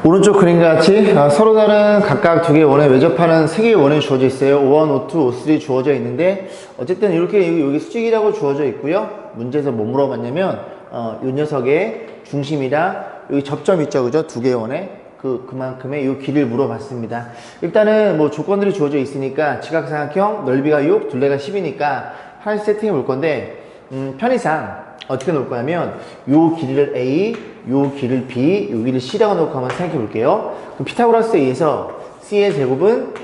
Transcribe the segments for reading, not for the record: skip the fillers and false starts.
오른쪽 그림과 같이 서로 다른 각각 두 개의 원에 외접하는 세 개의 원이 주어져 있어요. O1, O2, O3 주어져 있는데 어쨌든 이렇게 여기 수직이라고 주어져 있고요. 문제에서 뭐 물어봤냐면 이 녀석의 중심이랑 여기 접점 있죠, 그죠? 두 개의 원에 그만큼의 이 길이를 물어봤습니다. 일단은 뭐 조건들이 주어져 있으니까 지각삼각형 넓이가 6, 둘레가 10이니까 하나씩 세팅해 볼 건데 편의상 어떻게 놓을 거냐면 요 길이를 A, 요 길이를 B, 요 길이를 C라고 놓고 한번 생각해 볼게요. 그럼 피타고라스에 의해서 C의 제곱은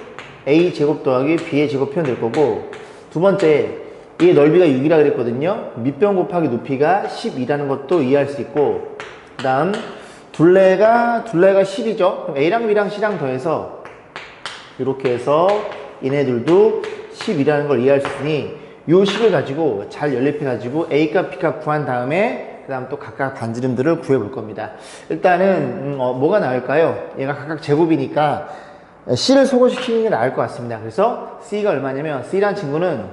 A 제곱 더하기 B의 제곱 표현될 거고, 두 번째 이 넓이가 6이라 그랬거든요. 밑변 곱하기 높이가 10이라는 것도 이해할 수 있고, 그 다음 둘레가 10이죠. 그럼 A랑 B랑 C랑 더해서 이렇게 해서 얘네들도 10이라는 걸 이해할 수 있으니 요 식을 가지고 잘 연립해 가지고 A값 B값 구한 다음에 그 다음 또 각각 반지름들을 구해 볼 겁니다. 일단은 뭐가 나을까요? 얘가 각각 제곱이니까 C를 소거시키는 게 나을 것 같습니다. 그래서 C가 얼마냐면 C란 친구는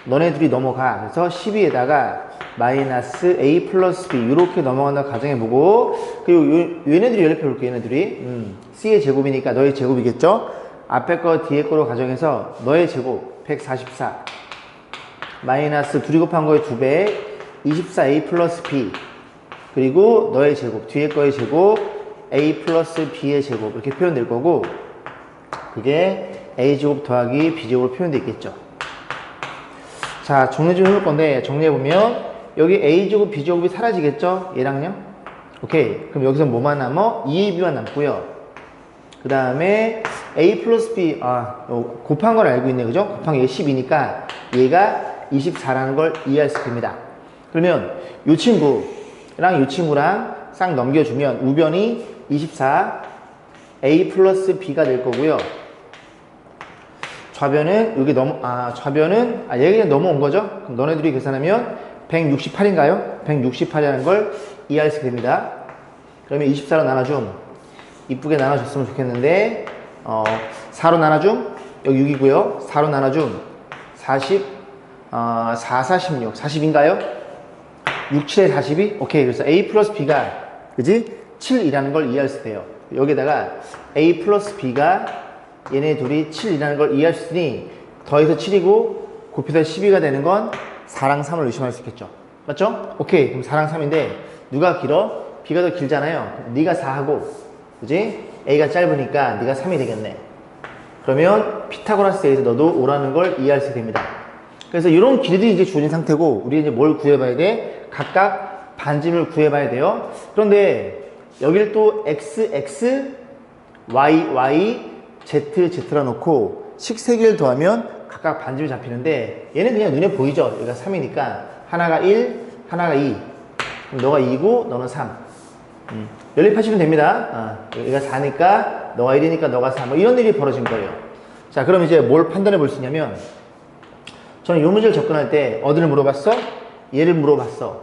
너네 둘이 넘어가. 그래서 12에다가 마이너스 A 플러스 B 이렇게 넘어간다 가정해보고, 그리고 얘네들이 연립해 볼게요. 얘네들이 C의 제곱이니까 너의 제곱이겠죠? 앞에 거 뒤에 거로 가정해서 너의 제곱 144 마이너스 둘이 곱한 거의 2배 24A 플러스 B, 그리고 너의 제곱 뒤에 거의 제곱 A 플러스 B의 제곱 이렇게 표현될 거고, 그게 A제곱 더하기 B제곱으로 표현되어 있겠죠. 자, 정리 좀 해볼 건데, 정리해보면 여기 A제곱 B제곱이 사라지겠죠? 얘랑요? 오케이. 그럼 여기서 뭐만 남어? 2AB만 남고요. 그 다음에 A 플러스 B, 곱한 걸 알고 있네, 그죠? 곱한 게 10이니까 얘가 24라는 걸 이해할 수 있습니다. 그러면 이 친구랑 이 친구랑 싹 넘겨주면 우변이 24 A 플러스 B가 될 거고요. 좌변은 여기 좌변은 얘가 그냥 넘어온 거죠? 그럼 너네들이 계산하면 168인가요? 168이라는 걸 이해할 수 있게 됩니다. 그러면 24로 나눠줌. 이쁘게 나눠줬으면 좋겠는데 4로 나눠줌. 여기 6이고요. 4로 나눠줌. 40 4, 46. 40인가요? 6, 7에 42? 오케이. 그래서 A 플러스 B가, 그지? 7이라는 걸 이해할 수 있어요. 여기다가 A 플러스 B가 얘네 둘이 7이라는 걸 이해할 수 있으니 더해서 7이고 곱해서 12가 되는 건 4랑 3을 의심할 수 있겠죠. 맞죠? 오케이. 그럼 4랑 3인데 누가 길어? B가 더 길잖아요. 네가 4하고, 그지? A가 짧으니까 네가 3이 되겠네. 그러면 피타고라스에서 너도 오라는 걸 이해할 수 됩니다. 그래서 이런 길이들이 이제 주어진 상태고, 우리 이제 뭘 구해봐야 돼? 각각 반지름을 구해봐야 돼요. 그런데 여기를 또 x, x, y, y, z, z라 놓고 식 3개를 더하면 각각 반지름이 잡히는데, 얘는 그냥 눈에 보이죠? 여기가 3이니까 하나가 1, 하나가 2. 그럼 너가 2고 너는 3. 연립하시면 됩니다. 여기가 4니까 너가 1이니까 너가 3. 뭐 이런 일이 벌어진 거예요. 자, 그럼 이제 뭘 판단해 볼 수 있냐면, 저는 이 문제를 접근할 때 어디를 물어봤어? 얘를 물어봤어.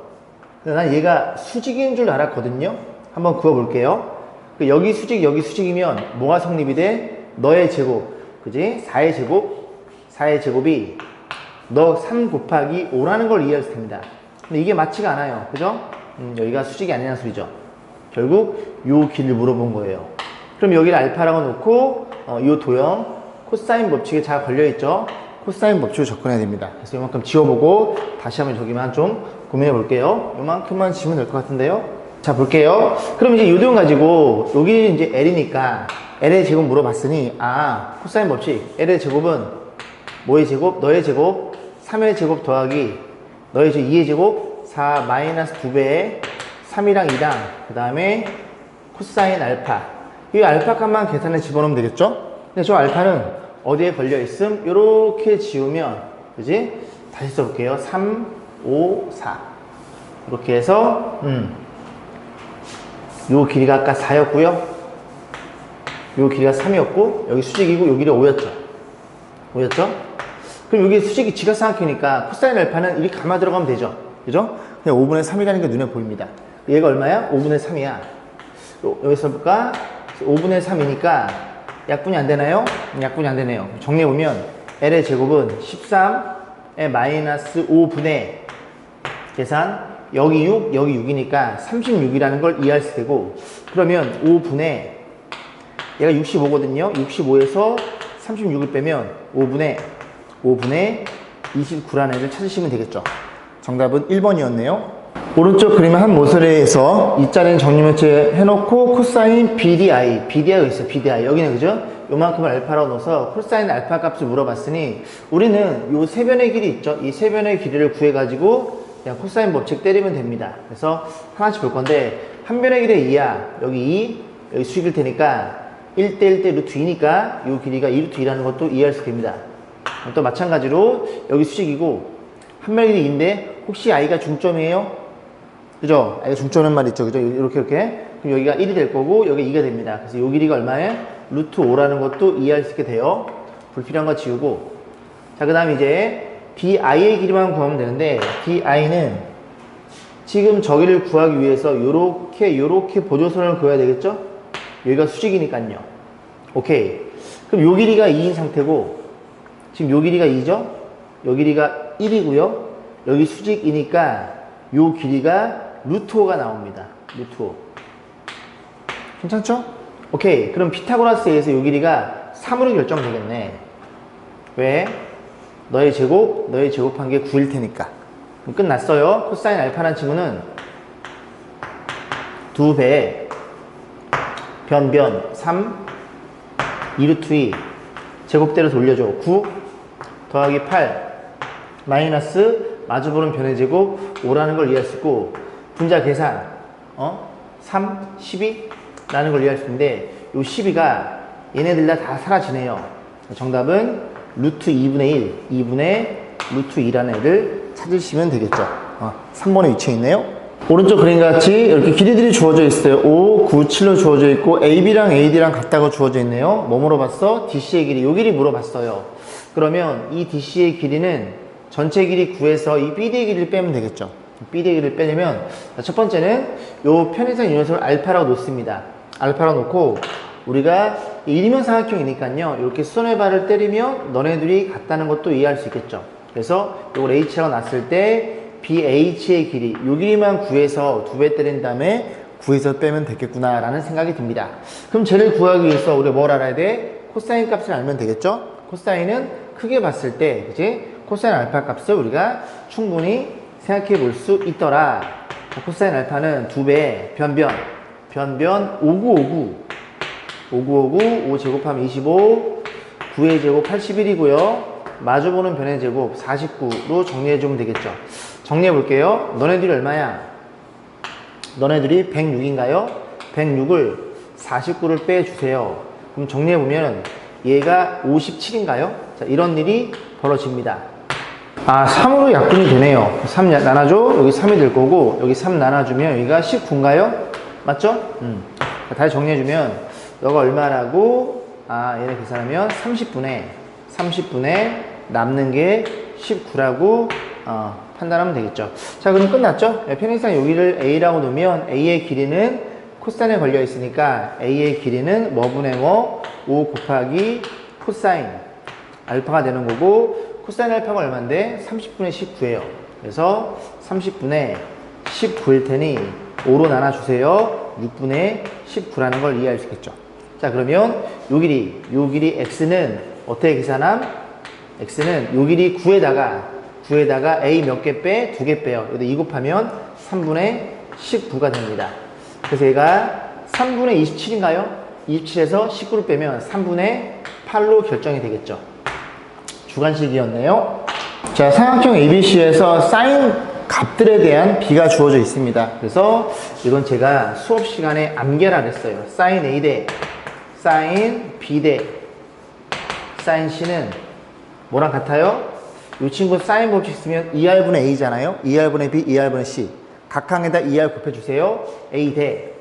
근데 난 얘가 수직인 줄 알았거든요. 한번 그어볼게요. 여기 수직, 여기 수직이면 뭐가 성립이 돼? 너의 제곱, 그지? 4의 제곱, 4의 제곱이 너 3 곱하기 5라는 걸 이해할 수 있습니다. 근데 이게 맞지가 않아요. 그죠? 여기가 수직이 아니라는 소리죠. 결국 요 길을 물어본 거예요. 그럼 여기를 알파라고 놓고 요 도형 코사인 법칙에 잘 걸려있죠? 코사인 법칙으로 접근해야 됩니다. 그래서 이만큼 지워보고 다시 한번 저기만 좀 고민해 볼게요. 이만큼만 지우면 될 것 같은데요. 자, 볼게요. 그럼 이제 이 도형 가지고 여기 이제 L이니까 L의 제곱 물어봤으니, 코사인 법칙 L의 제곱은 뭐의 제곱? 너의 제곱 3의 제곱 더하기 너의 제곱 2의 제곱 4 마이너스 2배에 3이랑 2랑 그 다음에 코사인 알파, 이 알파 값만 계산해 집어넣으면 되겠죠? 근데 저 알파는 어디에 걸려있음? 요렇게 지우면, 그지? 다시 써볼게요. 3, 5, 4. 이렇게 해서, 요 길이가 아까 4였고요. 요 길이가 3이었고, 여기 수직이고, 요 길이가 5였죠. 5였죠? 그럼 여기 수직이 지각삼각형이니까 코사인 알파는 이렇게 감아 들어가면 되죠. 그죠? 그냥 5분의 3이라는 게 눈에 보입니다. 얘가 얼마야? 5분의 3이야. 여기서 볼까? 5분의 3이니까, 약분이 안 되나요? 약분이 안 되네요. 정리해보면 L의 제곱은 13에 마이너스 5분의 계산, 여기 6, 여기 6이니까 36이라는 걸 이해할 수 되고, 그러면 5분의 얘가 65거든요. 65에서 36을 빼면 5분의 29라는 애를 찾으시면 되겠죠. 정답은 1번이었네요. 오른쪽 그림의 한 모서리에서 이 자리는 정리면체 해놓고 코사인 BDI가 있어요. BDI. 여기는 그죠? 요만큼을 알파라고 넣어서 코사인 알파 값을 물어봤으니 우리는 요 세 변의 길이 있죠? 이 세 변의 길이를 구해가지고 그냥 코사인 법칙 때리면 됩니다. 그래서 하나씩 볼 건데 한 변의 길이 2야. 여기 2, 여기 수직일 테니까 1대 1대 루트 2니까 이 길이가 2루트 2라는 것도 이해할 수 있습니다. 또 마찬가지로 여기 수직이고 한 변의 길이 2인데 혹시 i가 중점이에요? 그죠? i가 중점인 말 있죠? 그죠? 이렇게 그럼 여기가 1이 될 거고 여기가 2가 됩니다. 그래서 이 길이가 얼마예요? 루트 5라는 것도 이해할 수 있게 돼요. 불필요한 거 지우고 자 그 다음 이제 di의 길이만 구하면 되는데 di는 지금 저기를 구하기 위해서 요렇게 보조선을 그어야 되겠죠? 여기가 수직이니까요. 오케이. 그럼 요 길이가 2인 상태고 지금 요 길이가 2죠? 요 길이가 1이고요. 여기 수직이니까 요 길이가 루트 5가 나옵니다. 루트 5. 괜찮죠? 오케이. 그럼 피타고라스에서 요 길이가 3으로 결정되겠네. 왜? 너의 제곱한 게 9일 테니까. 그럼 끝났어요. 코사인 알파라는 친구는 2배 변 3 2루트 2 제곱대로 돌려줘. 9 더하기 8 마이너스 마주보는 변의 제곱 5라는 걸 이해할 수 있고 분자 계산 3, 12 라는 걸 이해할 수 있는데 요 12가 얘네들 다 사라지네요. 정답은 루트 2분의 1 2분의 루트 2라는 애를 찾으시면 되겠죠. 3번에 위치해 있네요. 오른쪽 그림과 같이 이렇게 길이들이 주어져 있어요. 5, 9, 7로 주어져 있고 AB랑 AD랑 같다고 주어져 있네요. 뭐 물어봤어? DC의 길이. 요 길이 물어봤어요. 그러면 이 DC의 길이는 전체 길이 9에서 이 BD의 길이를 빼면 되겠죠. BD의 길이를 빼려면 첫 번째는 요 편의상 유연성을 알파라고 놓습니다. 알파라고 놓고 우리가 일이면 삼각형이니까요. 이렇게 수선의 발을 때리면 너네들이 같다는 것도 이해할 수 있겠죠. 그래서 이걸 H라고 놨을 때 BH의 길이, 요 길이만 구해서 2배 때린 다음에 9에서 빼면 되겠구나 라는 생각이 듭니다. 그럼 쟤를 구하기 위해서 우리가 뭘 알아야 돼? 코사인 값을 알면 되겠죠? 코사인은 크게 봤을 때, 그치? 코사인 알파 값을 우리가 충분히 생각해 볼 수 있더라. 코사인 알파는 2배, 변 5959, 5 제곱하면 25, 9의 제곱 81이고요. 마주보는 변의 제곱 49로 정리해주면 되겠죠. 정리해볼게요. 너네들이 얼마야? 너네들이 106인가요? 106을 49를 빼주세요. 그럼 정리해보면 얘가 57인가요? 자, 이런 일이 벌어집니다. 3으로 약분이 되네요. 3 나눠줘. 여기 3이 될 거고 여기 3 나눠주면 여기가 19인가요? 맞죠? 다시 정리해주면 너가 얼마라고? 얘네 계산하면 30분에 남는 게 19라고 판단하면 되겠죠. 자, 그럼 끝났죠? 편의상 여기를 A라고 놓으면 A의 길이는 코사인에 걸려 있으니까 A의 길이는 뭐분의 5 곱하기 코사인 알파가 되는 거고 코사인 알파가 얼마인데? 30분의 19예요. 그래서 30분의 19일 테니 5로 나눠주세요. 6분의 19라는 걸 이해할 수 있겠죠. 자, 그러면 요 길이 x는 어떻게 계산함? x는 요 길이 9에다가 a 몇 개 빼? 2개 빼요. 여기다 2 곱하면 3분의 19가 됩니다. 그래서 얘가 3분의 27인가요? 27에서 19를 빼면 3분의 8로 결정이 되겠죠. 주관식이었네요. 자, 삼각형 ABC에서 사인 값들에 대한 B가 주어져 있습니다. 그래서 이건 제가 수업 시간에 암기라 그랬어요. 사인 A 대 사인 B 대 사인 C는 뭐랑 같아요? 이 친구 사인 법칙 쓰면 2R분의 A잖아요. 2R분의 B, 2R분의 C. 각항에다 2R 곱해주세요. A 대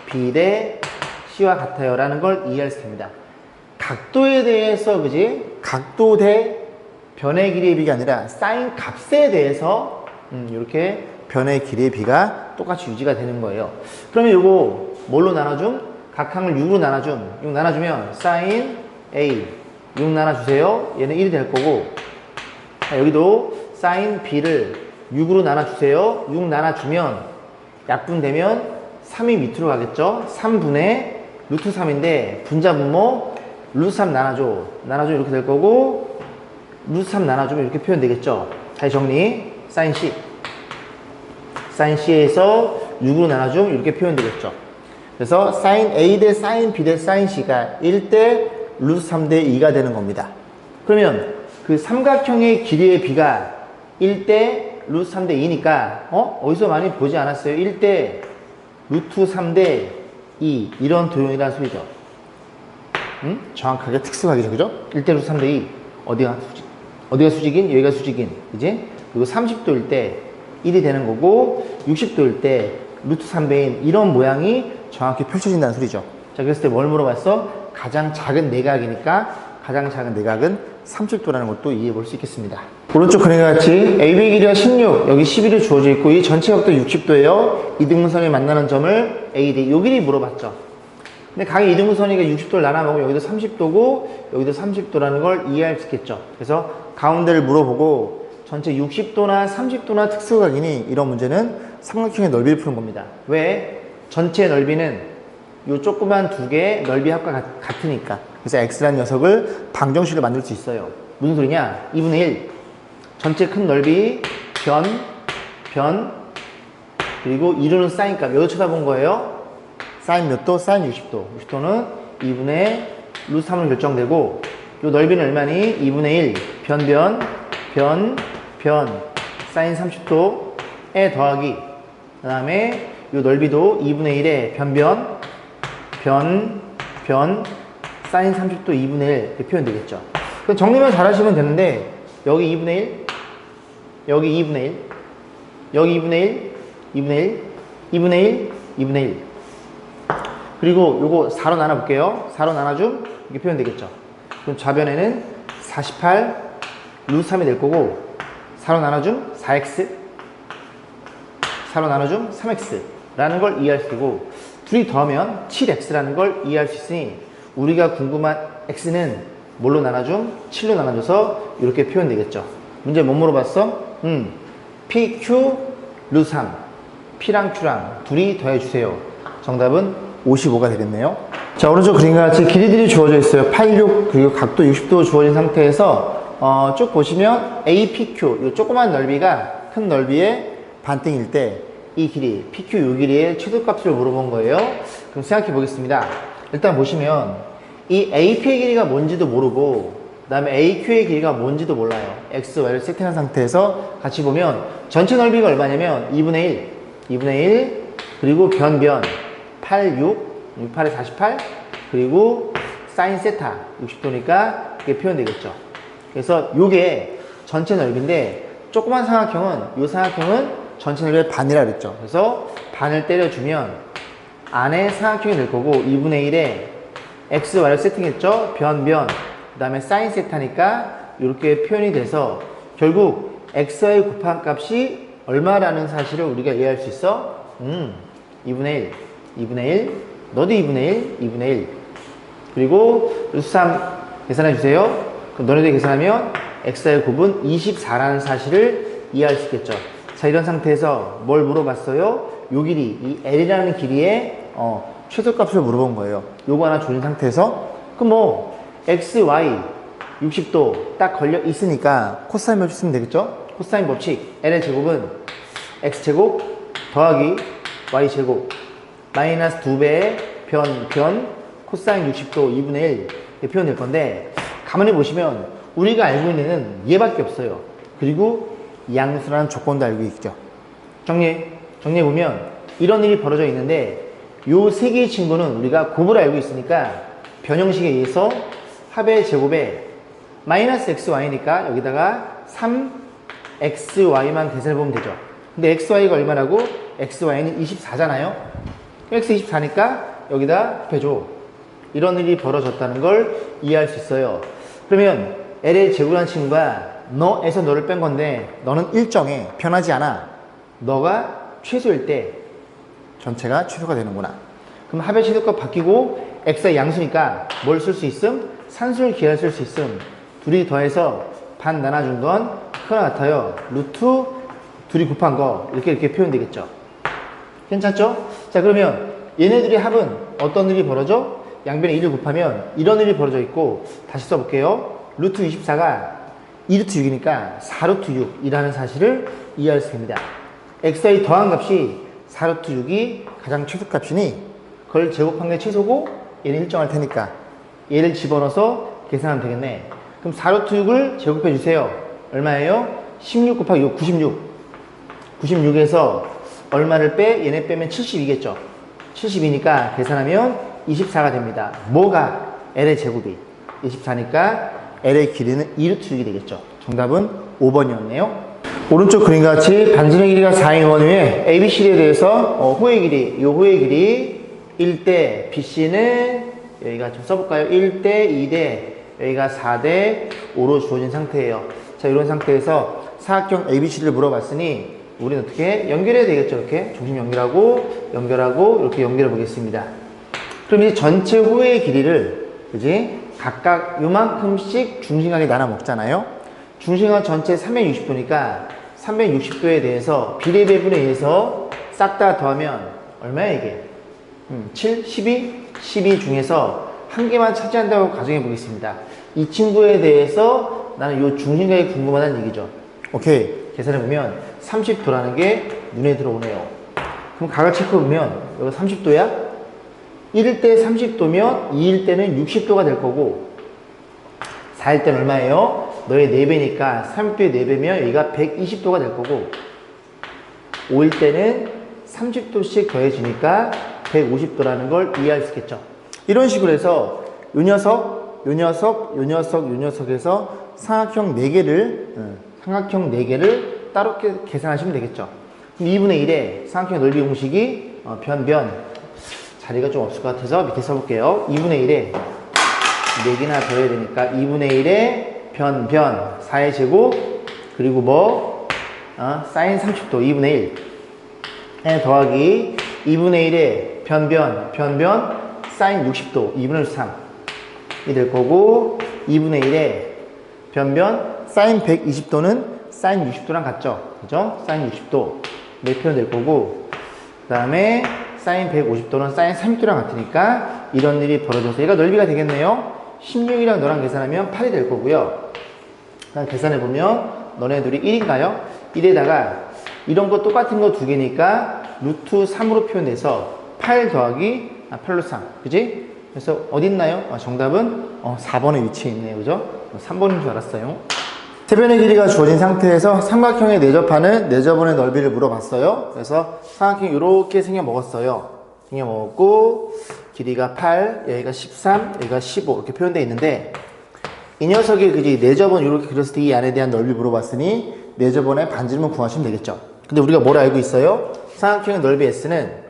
B 대 C와 같아요. 라는 걸 이해할 수 있습니다. 각도에 대해서, 그지? 각도 대 변의 길이의 비가 아니라 사인 값에 대해서 이렇게 변의 길이의 비가 똑같이 유지가 되는 거예요. 그러면 이거 뭘로 나눠줌? 각항을 6으로 나눠줌. 6 나눠주면 사인 A 6 나눠주세요. 얘는 1이 될 거고, 여기도 사인 B를 6으로 나눠주세요. 6 나눠주면 약분되면 3이 밑으로 가겠죠. 3분의 루트 3인데 분자 분모 루트 3 나눠줘. 나눠줘 이렇게 될 거고 루트 3 나눠주면 이렇게 표현되겠죠. 다시 정리. 사인 C. 사인 C에서 6으로 나눠주면 이렇게 표현되겠죠. 그래서 사인 A 대 사인 B 대 사인 C가 1대 루트 3 대 2가 되는 겁니다. 그러면 그 삼각형의 길이의 B가 1대 루트 3 대 2니까 어디서 많이 보지 않았어요? 1대 루트 3 대 2 이런 도형이라는 소리죠. 정확하게 특수하게죠. 그죠? 1대 루트 3 대 2 어디가 수직인? 여기가 수직인. 그지? 그리고 30도일 때 1이 되는 거고 60도일 때 루트 3배인 이런 모양이 정확히 펼쳐진다는 소리죠. 자, 그랬을 때 뭘 물어봤어? 가장 작은 내각이니까 가장 작은 내각은 30도라는 것도 이해해 볼 수 있겠습니다. 오른쪽 그림과 같이 AB 길이가 16, 여기 11이 주어져 있고 이 전체 각도 60도예요. 이등분선이 만나는 점을 AD, 요 길이 물어봤죠. 근데 각 이등분선이가 60도를 나눠먹으면 여기도 30도고 여기도 30도라는 걸 이해할 수 있겠죠. 그래서 가운데를 물어보고 전체 60도나 30도나 특수각이니 이런 문제는 삼각형의 넓이를 푸는 겁니다. 왜? 전체 넓이는 요 조그만 두 개의 넓이 합과 같으니까. 그래서 x라는 녀석을 방정식을 만들 수 있어요. 무슨 소리냐? 2분의 1 전체 큰 넓이 변 그리고 이루는 사인 값 여기서 쳐다본 거예요. 사인 몇 도? 사인 60도. 60도는 2분의 루트 3으로 결정되고 요 넓이는 얼마니? 2분의 1 변 사인 30도에 더하기 그 다음에 요 넓이도 2분의 1에 변 사인 30도 2분의 1 이렇게 표현되겠죠. 그럼 정리만 잘 하시면 되는데 여기 2분의 1 여기 2분의 1 여기 2분의 1 2분의 1 2분의 1 2분의 1 그리고 요거 4로 나눠볼게요. 4로 나눠줌 이렇게 표현되겠죠. 그럼 좌변에는 48 루트 3이 될 거고 4로 나눠줌 4x 4로 나눠줌 3x 라는 걸 이해할 수 있고 둘이 더하면 7x라는 걸 이해할 수 있으니 우리가 궁금한 x는 뭘로 나눠줌? 7로 나눠줘서 이렇게 표현되겠죠. 문제 뭐 물어봤어? PQ 루트 3 P랑 Q랑 둘이 더해주세요. 정답은 55가 되겠네요. 자, 오른쪽 그림과 같이 길이들이 주어져 있어요. 8, 6 그리고 각도 60도 주어진 상태에서 쭉 보시면 APQ 이 조그만 넓이가 큰 넓이의 반등일 때 이 길이 PQ 요 길이의 최소값을 물어본 거예요. 그럼 생각해 보겠습니다. 일단 보시면 이 AP의 길이가 뭔지도 모르고 그 다음에 AQ의 길이가 뭔지도 몰라요. X, Y를 세팅한 상태에서 같이 보면 전체 넓이가 얼마냐면 2분의 1 그리고 변 8, 6 8에 48 그리고 사인 세타 60도니까 이게 표현되겠죠. 그래서 요게 전체 넓이인데 조그만 삼각형은 요 삼각형은 전체 넓이의 반이라 그랬죠. 그래서 반을 때려주면 안에 삼각형이 될 거고 2분의 1에 x, y를 세팅했죠. 변 그 다음에 사인 세타니까 이렇게 표현이 돼서 결국 x, y 곱한 값이 얼마라는 사실을 우리가 이해할 수 있어. 2분의 1 너도 2분의 1 그리고 루트 3 계산해 주세요. 그럼 너네들이 계산하면 x, y 곱은 24라는 사실을 이해할 수 있겠죠. 자, 이런 상태에서 뭘 물어봤어요? 요 길이, 이 L이라는 길이의 최소값을 물어본 거예요. 요거 하나 조진 상태에서 그럼 뭐 x, y 60도 딱 걸려 있으니까 코사인 법칙 쓰면 되겠죠? 코사인 법칙 L의 제곱은 x제곱 더하기 y제곱 마이너스 2배의 변 코사인 60도 2분의 1 이렇게 표현될 건데 가만히 보시면 우리가 알고 있는 애는 얘밖에 없어요. 그리고 양수라는 조건도 알고 있죠. 정리해보면 이런 일이 벌어져 있는데 요 세 개의 친구는 우리가 곱을 알고 있으니까 변형식에 의해서 합의 제곱에 마이너스 xy니까 여기다가 3xy만 계산해보면 되죠. 근데 xy가 얼마라고? xy는 24잖아요. x 24니까 여기다 곱해줘. 이런 일이 벌어졌다는 걸 이해할 수 있어요. 그러면 L의 제곱이라는 친구가 너에서 너를 뺀 건데 너는 일정해. 변하지 않아. 너가 최소일 때 전체가 최소가 되는구나. 그럼 합의 최소값 바뀌고 x의 양수니까 뭘 쓸 수 있음? 산술 기하를 쓸 수 있음. 둘이 더해서 반 나눠준 건 그거 같아요. 루트 둘이 곱한 거 이렇게 표현되겠죠. 괜찮죠? 자, 그러면 얘네들의 합은 어떤 일이 벌어져? 양변에 1을 곱하면 이런 일이 벌어져 있고, 다시 써볼게요. 루트 24가 2루트 6이니까 4루트 6이라는 사실을 이해할 수 있습니다. x의 더한 값이 4루트 6이 가장 최소값이니 그걸 제곱한 게 최소고 얘는 일정할 테니까 얘를 집어넣어서 계산하면 되겠네. 그럼 4루트 6을 제곱해 주세요. 얼마예요? 16 곱하기 6, 96. 96에서 얼마를 얘네 빼면 72겠죠. 72니까 계산하면 24가 됩니다. 뭐가? L의 제곱이 24니까 L의 길이는 2루트 6이 되겠죠. 정답은 5번이었네요. 오른쪽 그림과 같이 반지름의 길이가 4인 원위에 ABC에 대해서 호의 길이, 요 호의 길이 1대 BC는 여기가 좀 써볼까요? 1대 2대 여기가 4대 5로 주어진 상태예요. 자, 이런 상태에서 사각형 ABC를 물어봤으니 우리는 어떻게 연결해야 되겠죠? 이렇게 중심 연결하고 이렇게 연결해 보겠습니다. 그럼 이제 전체 호의 길이를 그지? 각각 요만큼씩 중심각에 나눠 먹잖아요. 중심각 전체 360도니까 360도에 대해서 비례 배분에 의해서 싹 다 더하면 얼마야 이게? 7, 12 중에서 한 개만 차지한다고 가정해 보겠습니다. 이 친구에 대해서 나는 요 중심각이 궁금하다는 얘기죠. 오케이. 계산해 보면 30도라는 게 눈에 들어오네요. 그럼 각을 체크해 보면 여기 30도야? 1일 때 30도면 2일 때는 60도가 될 거고 4일 때는 얼마예요? 너의 4배니까 30도에 4배면 여기가 120도가 될 거고 5일 때는 30도씩 더해지니까 150도라는 걸 이해할 수 있겠죠. 이런 식으로 해서 요 녀석에서 삼각형 4개를 따로 계산하시면 되겠죠. 그럼 2분의 1의 삼각형 넓이 공식이 자리가 좀 없을 것 같아서 밑에 써볼게요. 2분의 1에 4개나 더해야 되니까 2분의 1에 변 4의 제곱 그리고 사인 30도 2분의 1에 더하기 2분의 1에 변 사인 60도 2분의 3이 될 거고 2분의 1에 변 사인 120도는 사인 60도랑 같죠? 그죠? 사인 60도 이렇게 표현될 거고 그 다음에 사인 150도는 사인 30도랑 같으니까 이런 일이 벌어져서 얘가 넓이가 되겠네요. 16이랑 너랑 계산하면 8이 될 거고요. 그다음 계산해보면 너네 둘이 1인가요? 1에다가 이런 거 똑같은 거 2개니까 루트 3으로 표현돼서 8 더하기 8 루트 3 그지? 그래서 어디 있나요? 정답은 4번에 위치해 있네요. 그죠? 3번인 줄 알았어요. 세변의 길이가 주어진 상태에서 삼각형에 내접하는 내접원의 넓이를 물어봤어요. 그래서 삼각형이 이렇게 생겨 먹었어요. 생겨 먹었고 길이가 8, 여기가 13, 여기가 15 이렇게 표현되어 있는데 이 녀석이 그지 내접원 이렇게 그렸을 때 이 안에 대한 넓이 물어봤으니 내접원의 반지름을 구하시면 되겠죠. 근데 우리가 뭘 알고 있어요? 삼각형의 넓이 S는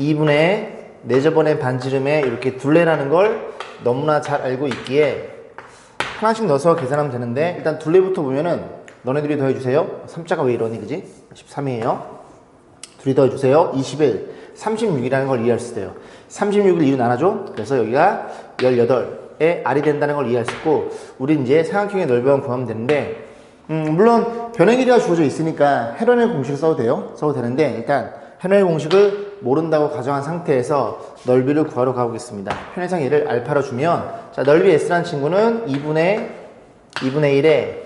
2분의 내접원의 반지름에 이렇게 둘레라는 걸 너무나 잘 알고 있기에 하나씩 넣어서 계산하면 되는데 일단 둘레부터 보면은 너네들이 더해주세요. 3자가 왜 이러니 그지? 13이에요. 둘이 더해주세요. 21, 36이라는 걸 이해할 수 있어요. 36을 2로 나눠줘. 그래서 여기가 18에 R이 된다는 걸 이해할 수 있고 우리 이제 삼각형의 넓이만 구하면 되는데 물론 변의 길이가 주어져 있으니까 헤런의 공식을 써도 돼요. 써도 되는데 일단 헤런의 공식을 모른다고 가정한 상태에서 넓이를 구하러 가보겠습니다. 편의상 얘를 알파로 주면 자 넓이 S라는 친구는 2분의 1에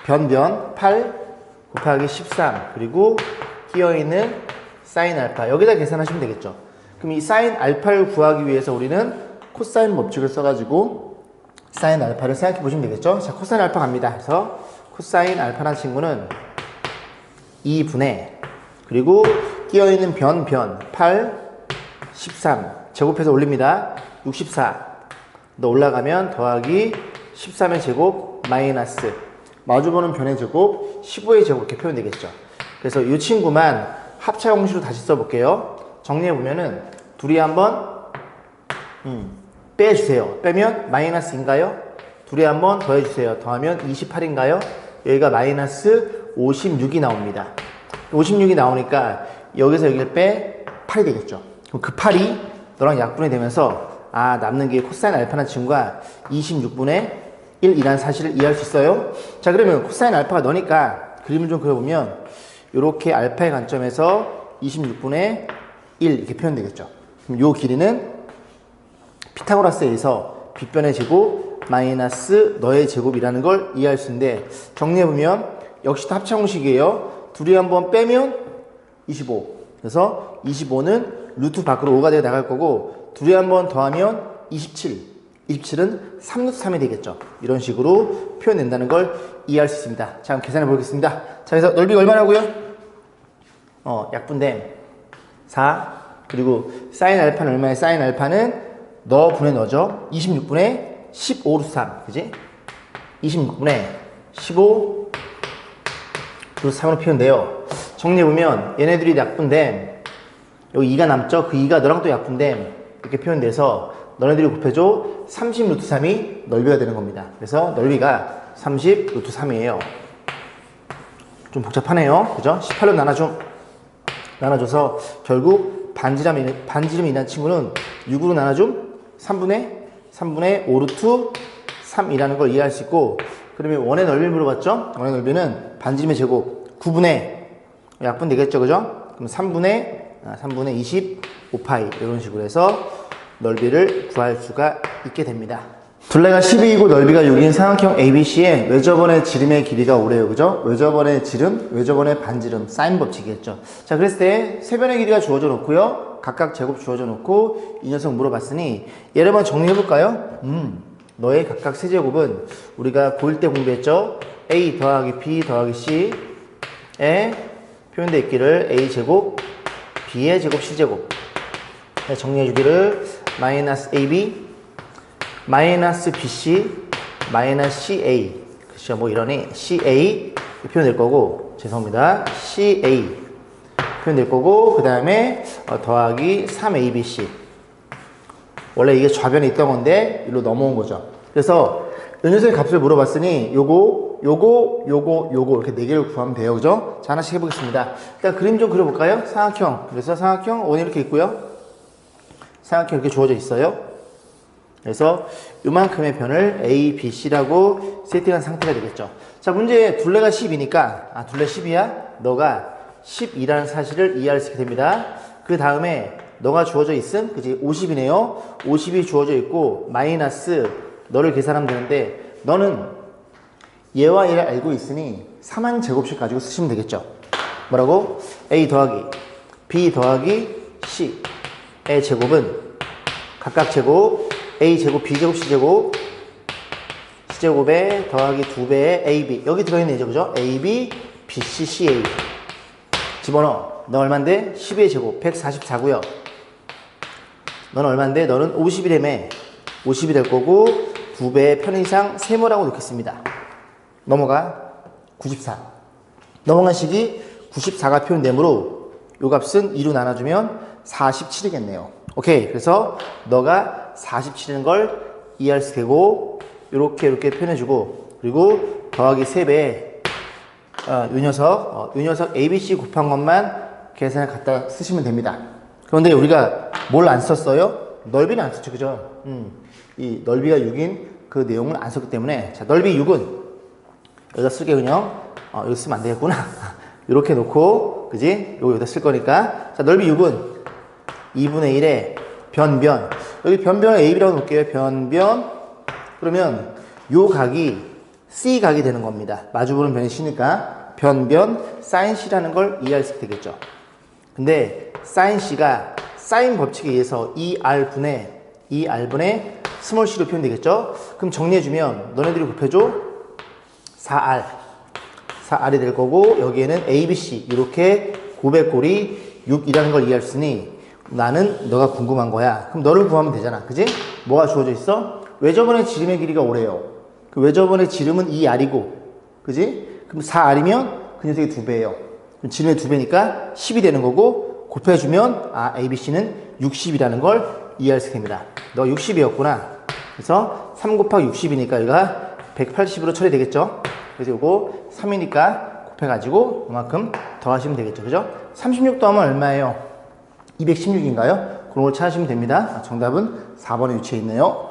변 8 곱하기 13 그리고 끼어있는 사인 알파 여기다 계산하시면 되겠죠. 그럼 이 사인 알파를 구하기 위해서 우리는 코사인 법칙을 써가지고 사인 알파를 생각해 보시면 되겠죠. 자 코사인 알파 갑니다. 그래서 코사인 알파라는 친구는 2분의 그리고 끼어있는 변 8 13 제곱해서 올립니다. 64 너 올라가면 더하기 13의 제곱 마이너스 마주보는 변의 제곱 15의 제곱 이렇게 표현되겠죠. 그래서 이 친구만 합차 공식으로 다시 써볼게요. 정리해보면은 둘이 한번 빼주세요. 빼면 마이너스인가요? 둘이 한번 더해주세요. 더하면 28인가요? 여기가 마이너스 56이 나옵니다. 56이 나오니까 여기서 여기를 빼 8이 되겠죠. 그럼 그 8이 너랑 약분이 되면서 남는 게 코사인 알파라는 친구가 26분의 1이라는 사실을 이해할 수 있어요. 자 그러면 코사인 알파가 너니까 그림을 좀 그려보면 이렇게 알파의 관점에서 26분의 1 이렇게 표현되겠죠. 그럼 요 길이는 피타고라스에 의해서 빗변의 제곱 마이너스 너의 제곱이라는 걸 이해할 수 있는데, 정리해보면 역시 다 합창공식이에요. 둘이 한번 빼면 25. 그래서 25는 루트 밖으로 5가 되어 나갈 거고, 둘이 한번 더하면 27. 27은 3루트 3이 되겠죠. 이런 식으로 표현된다는 걸 이해할 수 있습니다. 자, 그럼 계산해 보겠습니다. 자, 그래서 넓이가 얼마라고요? 약분됨 4. 그리고 사인 알파는 얼마야? 사인 알파는 너 분의 너죠. 26분의 15 루트 3. 그지? 26분의 15 루트 3으로 표현돼요. 정리해보면 얘네들이 약분됨, 여기 2가 남죠? 그 2가 너랑 또 약분됨, 이렇게 표현돼서 너네들이 곱해줘 30 루트 3이 넓이가 되는 겁니다. 그래서 넓이가 30 루트 3이에요. 좀 복잡하네요. 그죠? 18로 나눠줘서 결국 반지름이 있는 친구는 6으로 나눠줌 3분의 5 루트 3이라는 걸 이해할 수 있고, 그러면 원의 넓이를 물어봤죠? 원의 넓이는 반지름의 제곱 9분의 약분 되겠죠? 그죠? 그럼 3분의 25파이 이런 식으로 해서 넓이를 구할 수가 있게 됩니다. 둘레가 12이고 넓이가 6인 삼각형 ABC의 외접원의 지름의 길이가 오래요. 그죠? 외접원의 지름, 외접원의 반지름, 사인 법칙이겠죠. 자, 그랬을 때 세 변의 길이가 주어져 놓고요. 각각 제곱 주어져 놓고 이 녀석 물어봤으니 얘를 한번 정리해 볼까요? 너의 각각 세제곱은 우리가 고1 때 공부했죠? A 더하기 B 더하기 C에 표현되어 있기를 A제곱, B의 제곱, C제곱. 정리해 주기를 마이너스 AB, 마이너스 BC, 마이너스 CA. 그쵸, 뭐 이러니 CA 표현될 거고, 죄송합니다. CA 표현될 거고, 그 다음에 더하기 3ABC. 원래 이게 좌변에 있던 건데 일로 넘어온 거죠. 그래서 이 녀석의 값을 물어봤으니 요거 이렇게 4개를 구하면 돼요. 그죠? 자, 하나씩 해보겠습니다. 일단 그림 좀 그려볼까요? 삼각형. 그래서 삼각형 원이 이렇게 있고요. 삼각형 이렇게 주어져 있어요. 그래서 요만큼의 변을 A, B, C라고 세팅한 상태가 되겠죠. 자, 문제 둘레가 10이니까, 둘레 10이야? 너가 10이라는 사실을 이해할 수 있게 됩니다. 그 다음에 너가 주어져 있음, 그지? 50이네요. 50이 주어져 있고, 마이너스 너를 계산하면 되는데, 너는 얘와 얘를 알고 있으니 3한 제곱씩 가지고 쓰시면 되겠죠. 뭐라고? A 더하기 B 더하기 C의 제곱은 각각 제곱 A제곱, B제곱, C제곱, C제곱에 더하기 2배의 AB. 여기 들어있는 얘죠, 그죠? AB, BC, CA. 집어넣어. 너 얼만데? 12의 제곱, 144고요. 너는 얼만데? 너는 50이라며. 50이 될 거고, 2배의 편의상 세모라고 놓겠습니다. 넘어가. 94. 넘어간 식이 94가 표현되므로 요 값은 2로 나눠주면 47이겠네요. 오케이. 그래서 너가 47인 걸 이해할 수 되고, 이렇게 표현해주고, 그리고 더하기 3배에 요 녀석 ABC 곱한 것만 계산을 갖다 쓰시면 됩니다. 그런데 우리가 뭘 안 썼어요? 넓이는 안 썼죠, 그죠? 이 넓이가 6인 그 내용을 안 썼기 때문에, 자, 넓이 6은 여기다 쓸게 그냥, 여기 쓰면 안 되겠구나. 이렇게 놓고, 그지? 요거 여기다 쓸 거니까. 자, 넓이 6은 2분의 1에 변변. 여기 변변을 AB라고 놓을게요. 변변. 그러면 요 각이 C 각이 되는 겁니다. 마주보는 변이 C니까 변변 사인 C라는 걸 이해할 수 있게 되겠죠. 근데 사인 C가 사인 법칙에 의해서 2R분의 스몰 c로 표현되겠죠. 그럼 정리해주면 너네들이 곱해줘 4R이 될 거고, 여기에는 ABC 이렇게 900골이 6이라는 걸 이해할 수 있으니 나는 너가 궁금한 거야. 그럼 너를 구하면 되잖아. 그지? 뭐가 주어져 있어? 외접원의 지름의 길이가 오래요. 그 외접원의 지름은 2R이고, 그지? 그럼 4R이면 그 녀석이 2배예요. 그럼 지름의 2배니까 10이 되는 거고, 곱해주면 ABC는 60이라는 걸 이해할 수 있게 됩니다. 너 60이었구나. 그래서 3 곱하기 60이니까 여기가 180으로 처리되겠죠. 그래서 이거 3이니까 곱해가지고 이만큼 더하시면 되겠죠. 그죠? 36 더하면 얼마예요? 216인가요? 그런 걸 찾으시면 됩니다. 정답은 4번에 위치해 있네요.